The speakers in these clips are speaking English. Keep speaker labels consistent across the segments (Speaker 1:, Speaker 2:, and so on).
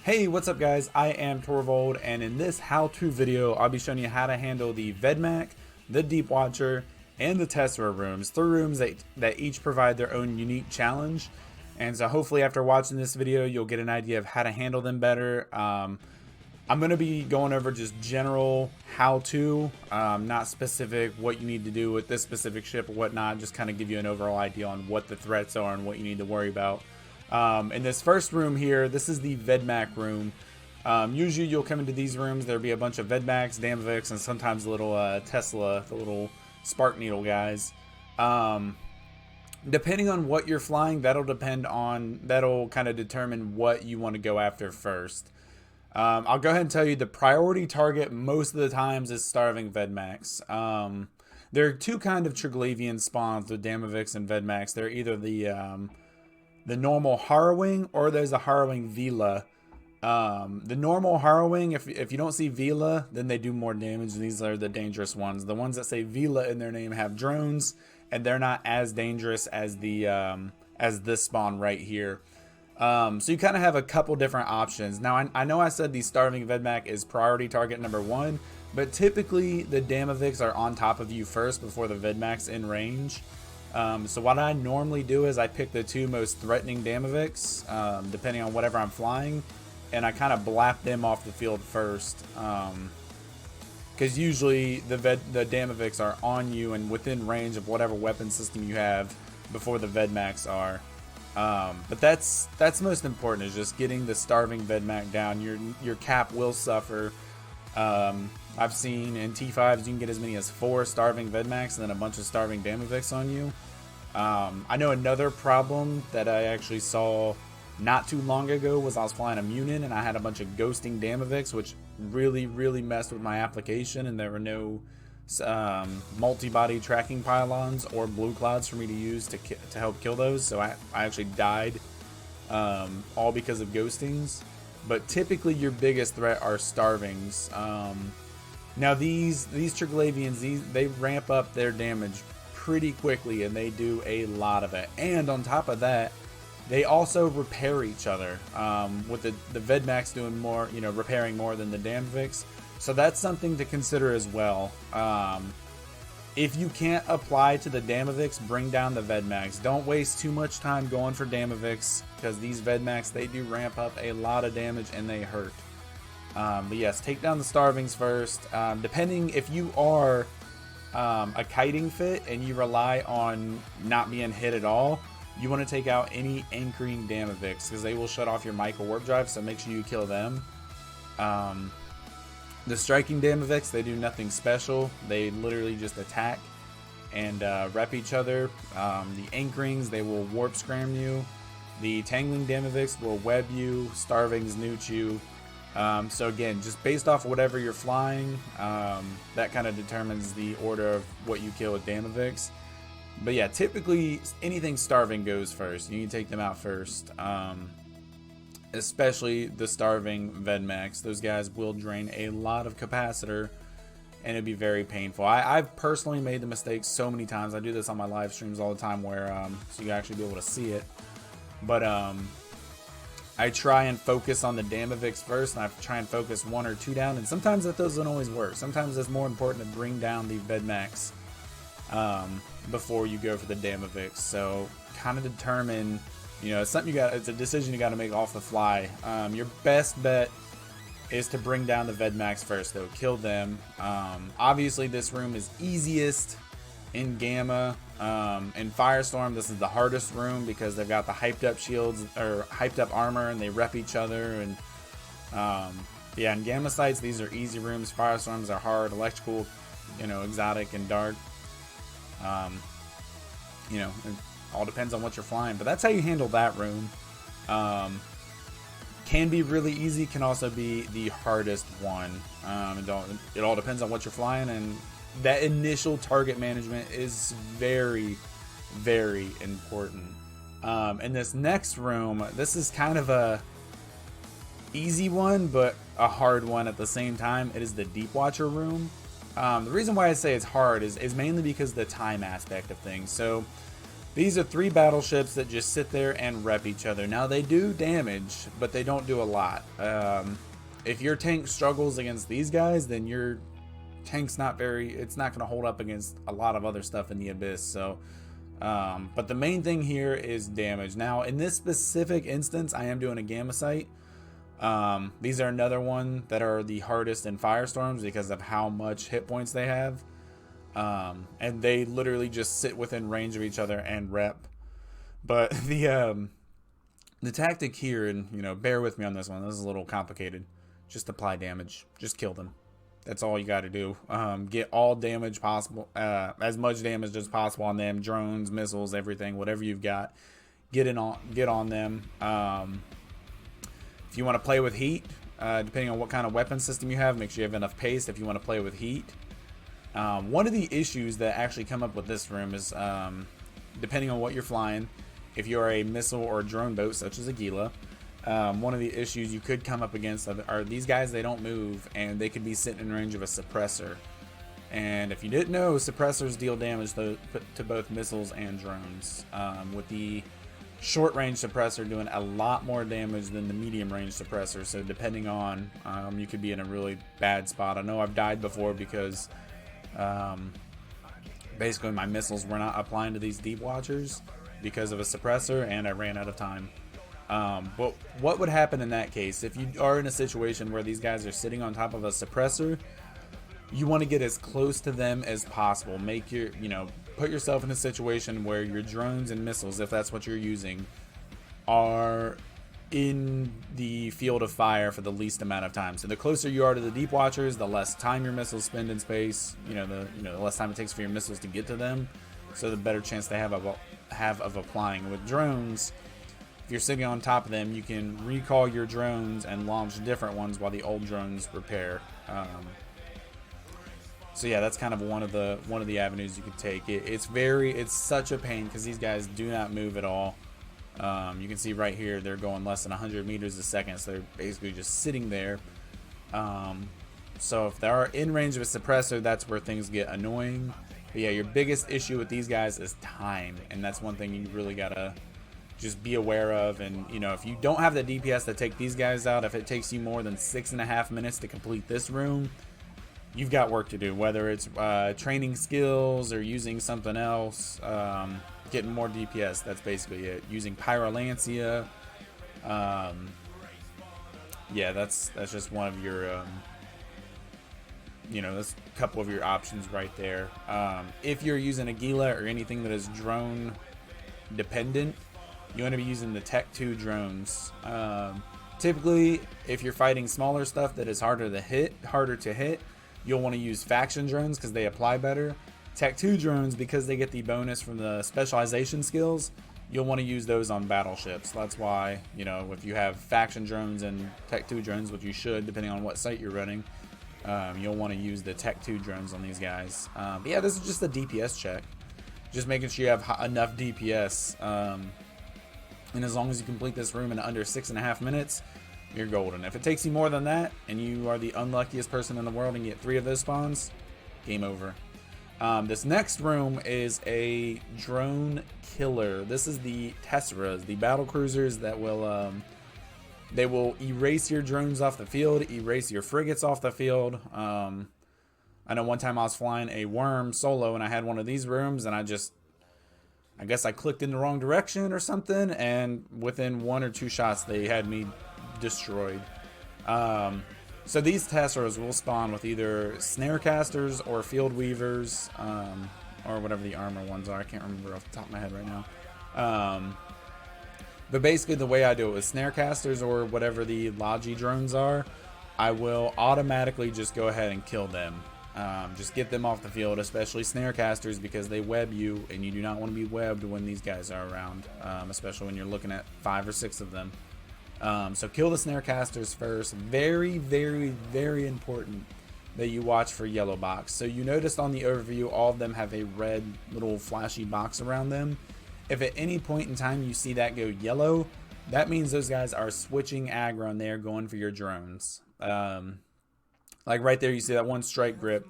Speaker 1: Hey, what's up guys? I am Torvald, and in this how-to video, I'll be showing you how to handle the Vedmak, the Deepwatcher, and the Tesseras rooms. 3 rooms that each provide their own unique challenge. And so hopefully after watching this video, you'll get an idea of how to handle them better. I'm going to be going over just general how-to, not specific what you need to do with this specific ship or whatnot, just kind of give you an overall idea on what the threats are and what you need to worry about. In this first room here, this is the Vedmak room. Usually you'll come into these rooms, there'll be a bunch of Vedmaks, Damaviks, and sometimes little Tesla, the little spark needle guys. Depending on what you're flying, that'll kind of determine what you want to go after first. I'll go ahead and tell you the priority target most of the times is starving Vedmaks. There are 2 kind of Triglavian spawns with Damaviks and Vedmaks. They're either the normal harrowing, or there's a harrowing Vila. The normal harrowing, if you don't see Vila, then they do more damage. These are the dangerous ones. The ones that say Vila in their name have drones, and they're not as dangerous as as this spawn right here. So you kind of have a couple different options. Now I know I said the starving Vedmak is priority target number 1, but typically the Damaviks are on top of you first before the Vedmaks in range. So what I normally do is I pick the 2 most threatening Damaviks, depending on whatever I'm flying, and I kind of blap them off the field first, because usually the Damaviks are on you and within range of whatever weapon system you have before the Vedmaks are. But that's most important, is just getting the starving Vedmak down. Your cap will suffer. I've seen in T5s you can get as many as 4 starving Vedmaks and then a bunch of starving Damaviks on you. I know another problem that I actually saw not too long ago was I was flying a Munin and I had a bunch of ghosting Damaviks, which really messed with my application, and there were no multi-body tracking pylons or blue clouds for me to use to help kill those, so I actually died, all because of ghostings. But typically your biggest threat are starvings. Now these Triglavians, they ramp up their damage pretty quickly, and they do a lot of it. And on top of that, they also repair each other, with the Vedmaks doing more, repairing more than the Damaviks. So that's something to consider as well. If you can't apply to the Damaviks, bring down the Vedmaks. Don't waste too much time going for Damaviks, because these Vedmaks, they do ramp up a lot of damage and they hurt. But yes, take down the starvings first. Depending if you are a kiting fit and you rely on not being hit at all, you want to take out any anchoring Damaviks, because they will shut off your Michael warp drive, so make sure you kill them. The striking Damaviks, they do nothing special. They literally just attack and rep each other. The anchorings, they will warp scram you. The tangling Damaviks will web you. Starvings newt you. So again, just based off whatever you're flying, that kind of determines the order of what you kill with Damaviks. But yeah, typically anything starving goes first. You need to take them out first. Especially the starving Vedmaks. Those guys will drain a lot of capacitor, and it'd be very painful. I've personally made the mistake so many times. I do this on my live streams all the time, where so you actually be able to see it. But I try and focus on the Damaviks first, and I try and focus 1 or 2 down, and sometimes that doesn't always work. Sometimes it's more important to bring down the Vedmaks before you go for the Damaviks. So kind of determine, it's something it's a decision you got to make off the fly. Your best bet is to bring down the Vedmaks first, though. Kill them. Obviously, this room is easiest in Gamma. In Firestorm, this is the hardest room because they've got the hyped up shields or hyped up armor, and they rep each other. And yeah, in Gamma sites, these are easy rooms. Firestorms are hard, electrical, exotic and dark. It all depends on what you're flying, but that's how you handle that room. Can be really easy, can also be the hardest one. It all depends on what you're flying, and that initial target management is very important. In this next room, this is kind of a easy one, but a hard one at the same time. It is the Deepwatcher room. The reason why I say it's hard is mainly because of the time aspect of things. So These are 3 battleships that just sit there and rep each other. Now, they do damage, but they don't do a lot. If your tank struggles against these guys, then your tank's it's not going to hold up against a lot of other stuff in the Abyss. So, but the main thing here is damage. Now, in this specific instance, I am doing a Gamma Sight. These are another one that are the hardest in Firestorms because of how much hit points they have. And they literally just sit within range of each other and rep. But the tactic here, and you know, bear with me on this one. This is a little complicated. Just apply damage. Just kill them. That's all you got to do. Get all damage possible, as much damage as possible on them. Drones, missiles, everything, whatever you've got. Get on them. If you want to play with heat, depending on what kind of weapon system you have, make sure you have enough pace. If you want to play with heat. One of the issues that actually come up with this room is, depending on what you're flying, if you're a missile or drone boat such as a Gila, one of the issues you could come up against are these guys. They don't move, and they could be sitting in range of a suppressor. And if you didn't know, suppressors deal damage to both missiles and drones, with the short range suppressor doing a lot more damage than the medium range suppressor. So depending on, you could be in a really bad spot. I know I've died before because basically my missiles were not applying to these Deepwatchers because of a suppressor, and I ran out of time. But what would happen in that case if you are in a situation where these guys are sitting on top of a suppressor? You want to get as close to them as possible. Make your, put yourself in a situation where your drones and missiles, if that's what you're using, are in the field of fire for the least amount of time. So the closer you are to the Deepwatchers, the less time your missiles spend in space. The less time it takes for your missiles to get to them. So the better chance they have of applying. With drones, if you're sitting on top of them, you can recall your drones and launch different ones while the old drones repair. So yeah, that's kind of one of the avenues you could take. It's such a pain because these guys do not move at all. You can see right here they're going less than 100 meters a second, so they're basically just sitting there. So if they are in range of a suppressor, that's where things get annoying. But yeah, your biggest issue with these guys is time, and that's one thing you really gotta just be aware of. And if you don't have the DPS to take these guys out, if it takes you more than 6.5 minutes to complete this room, you've got work to do, whether it's training skills or using something else, getting more DPS. That's basically it. Using Pyrolancia. Yeah, that's just one of your, that's a couple of your options right there. If you're using a Gila or anything that is drone dependent, you want to be using the Tech 2 drones. Typically, if you're fighting smaller stuff that is harder to hit, you'll want to use faction drones because they apply better. Tech 2 drones, because they get the bonus from the specialization skills, you'll want to use those on battleships. That's why, if you have faction drones and Tech 2 drones, which you should, depending on what site you're running, you'll want to use the Tech 2 drones on these guys. But yeah, this is just a DPS check. Just making sure you have enough DPS. And as long as you complete this room in under 6.5 minutes, you're golden. If it takes you more than that, and you are the unluckiest person in the world and get 3 of those spawns, game over. This next room is a drone killer. This is the Tesseras, the battle cruisers that will they will erase your drones off the field, erase your frigates off the field. I know one time I was flying a worm solo, and I had one of these rooms, and I guess I clicked in the wrong direction or something, and within 1 or 2 shots they had me destroyed. So these Tesseras will spawn with either snarecasters or field weavers, or whatever the armor ones are. I can't remember off the top of my head right now. But basically the way I do it with snarecasters or whatever the Logi drones are, I will automatically just go ahead and kill them. Just get them off the field, especially snarecasters, because they web you, and you do not want to be webbed when these guys are around, especially when you're looking at 5 or 6 of them. So kill the snarecasters first. Very, very, very important that you watch for yellow box. So you noticed on the overview, all of them have a red little flashy box around them. If at any point in time you see that go yellow, that means those guys are switching aggro and they're going for your drones. Like right there, you see that one strike grip.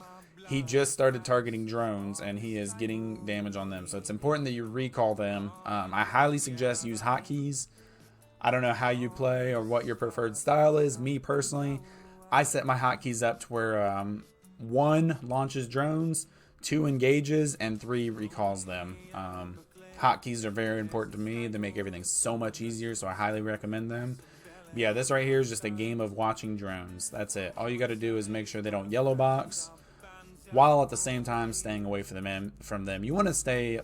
Speaker 1: he just started targeting drones and he is getting damage on them. So it's important that you recall them. I highly suggest use hotkeys. I don't know how you play or what your preferred style is. Me personally, I set my hotkeys up to where 1 launches drones, 2 engages, and 3 recalls them. Hotkeys are very important to me. They make everything so much easier, so I highly recommend them. But yeah, this right here is just a game of watching drones. That's it. All you got to do is make sure they don't yellow box, while at the same time staying away from them. You want to stay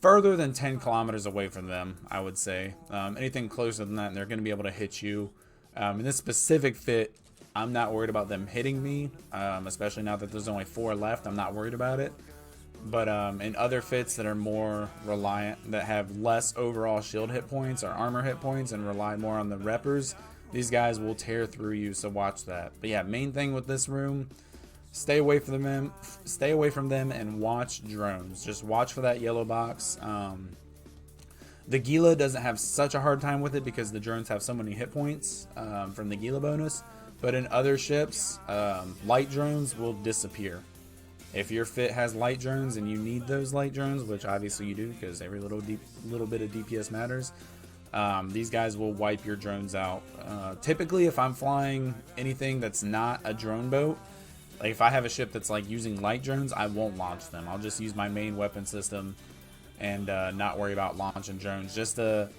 Speaker 1: further than 10 kilometers away from them, I would say. Anything closer than that, they're going to be able to hit you. In this specific fit, I'm not worried about them hitting me, especially now that there's only 4 left. I'm not worried about it. But in other fits that are more reliant, that have less overall shield hit points or armor hit points and rely more on the reppers, these guys will tear through you, so watch that. But yeah, main thing with this room, stay away from them and watch drones. Just watch for that yellow box. The Gila doesn't have such a hard time with it because the drones have so many hit points from the Gila bonus. But in other ships, light drones will disappear. If your fit has light drones and you need those light drones, which obviously you do because every little bit of DPS matters, these guys will wipe your drones out. Typically, if I'm flying anything that's not a drone boat, like if I have a ship that's like using light drones, I won't launch them. I'll just use my main weapon system and not worry about launching drones, just to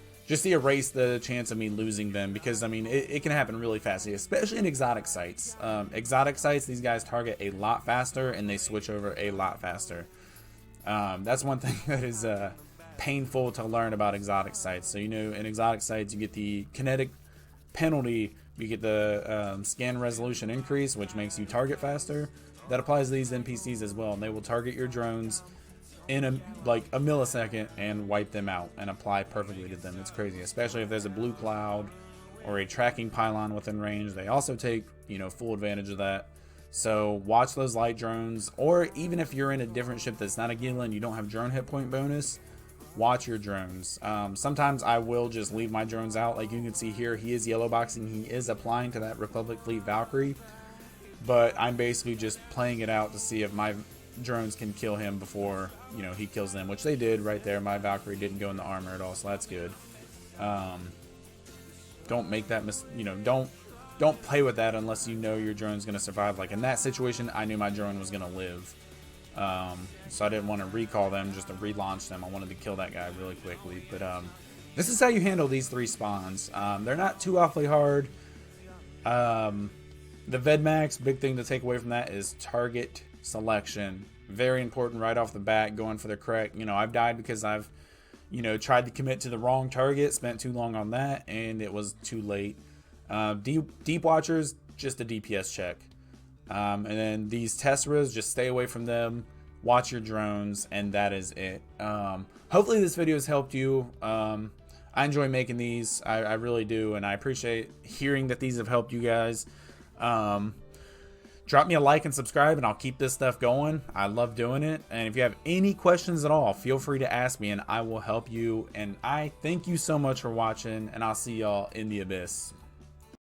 Speaker 1: erase the chance of me losing them, because I mean it can happen really fast, especially in exotic sites. Exotic sites, these guys target a lot faster and they switch over a lot faster. That's one thing that is painful to learn about exotic sites. So, you know, in exotic sites you get the kinetic penalty, you get the scan resolution increase, which makes you target faster. That applies to these NPCs as well, and they will target your drones in a millisecond and wipe them out and apply perfectly to them. It's crazy, especially if there's a blue cloud or a tracking pylon within range. They also take, you know, full advantage of that. So watch those light drones, or even if you're in a different ship that's not a Gila and you don't have drone hit point bonus, watch your drones. Sometimes I will just leave my drones out. Like you can see here, he is yellow boxing, he is applying to that Republic Fleet Valkyrie, but I'm basically just playing it out to see if my drones can kill him before, you know, he kills them, which they did right there. My Valkyrie didn't go in the armor at all, so that's good. Don't make that don't play with that unless you know your drone's going to survive. Like in that situation, I knew my drone was going to live, so I didn't want to recall them just to relaunch them. I wanted to kill that guy really quickly. But this is how you handle these 3 spawns. They're not too awfully hard. The Vedmaks, big thing to take away from that is target selection. Very important right off the bat, going for the correct. You know, I've died because I've, you know, tried to commit to the wrong target, spent too long on that, and it was too late. Deepwatchers, just a DPS check. And then these Tesseras, just stay away from them, watch your drones, and that is it. Hopefully this video has helped you. I enjoy making these, I really do, and I appreciate hearing that these have helped you guys. Drop me a like and subscribe, and I'll keep this stuff going. I love doing it. And if you have any questions at all, feel free to ask me and I will help you. And I thank you so much for watching, and I'll see y'all in the abyss.